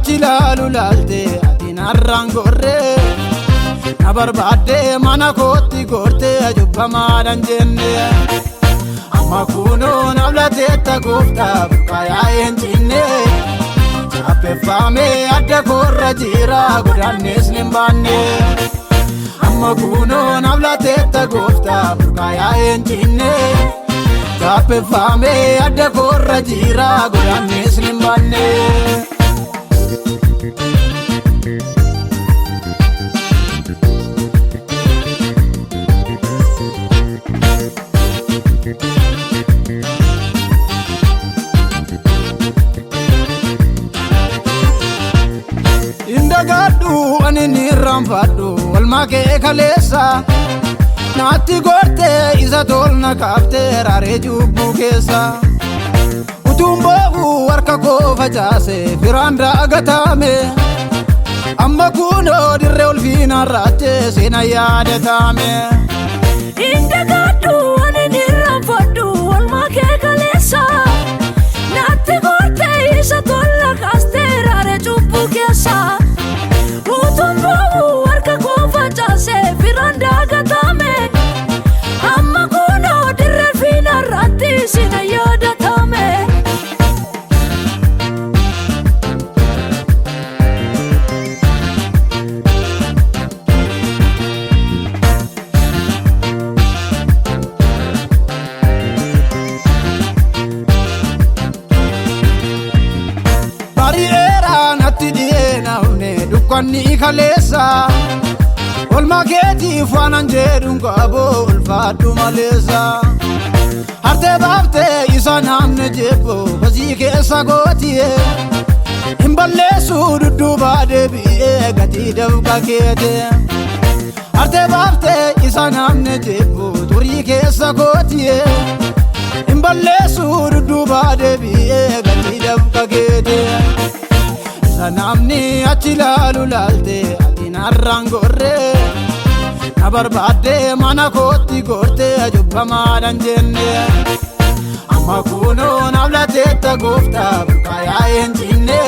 achilalu lalte atin arrangorre na barbade mana kotti gorte ajubbamaadhan jenne amma kuno navlate tagofta kaya enjinne chappeffame adda korra jira godannes nimbanne amma kuno navlate tagofta kaya enjinne chappeffame adda korra jira godannes nimbanne Indagadu anini ramfadu walmake kalesa Nati gorte isa tolna kapte rare jubbu kesa Utumbogu warka ko fajase firanda agatame Amma kuno dirre ulfina rate sena yadatame Indagadu anini ramfadu walmake kalesa Nati gorte isa tolna kapte rare jubbu kesa Utumbogu warka ko fajase firanda agatame Amma kuno dirre ulfina rate sena yadatame Dukkani kalesa Olmaketi fanan jedun qabo ulfaddu malesa Harte bafte isa namne jebbo basi keessa gootiye Himballeessu dudduuba deebi'ee gati dabqa keete Harte bafte isa namne jebbo turii keessa gootiye Himballeessu dudduuba deebi'ee gati dabqa keete Sanamni achilalu lalte atin arrangorre na barbade mana kotti gorte ajubbamaadhan jenne amma kuno navlate tagofta kaya enjinne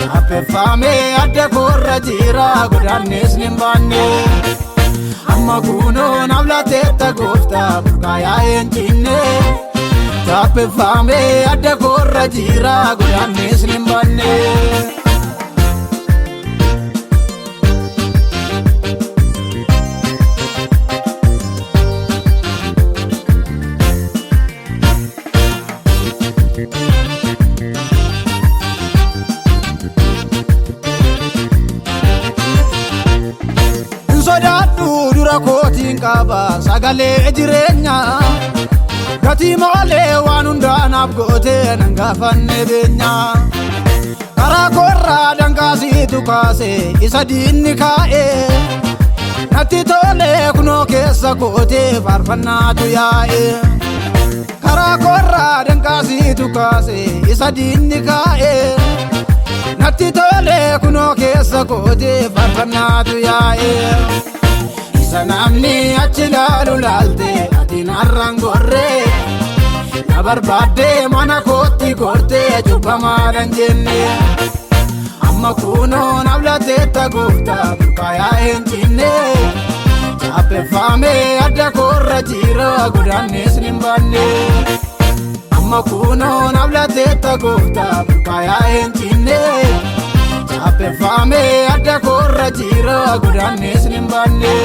chappeffame adda korra jira godannes nimbanne amma kuno navlate tagofta kaya enjinne chappeffame adda korra jira godannes nimbanne Insodaddu dura kootiin qaba sagalee jireenya Gati malee waan hundaanaaf goote nan gaafanne beenya Karaa korraa dangaasiitu kaase isa diinni kaa'e Natti tole kunoo keessa goote faarfannaatu yaa'e Karaa korraa dangaasiitu kaase isa diinni kaa'e Natti tole kunoo keessa goote faarfannaatu yaa'e Isa namni achilalu lalte atin arrangorre na barbade mana kotti gorte ajubbamaadhan jenne amma kuno navlate tagofta kaya enjinne chappeffame adda korra jira godannes nimbanne amma kuno navlate tagofta kaya enjinne chappeffame adda korra jira godannes nimbanne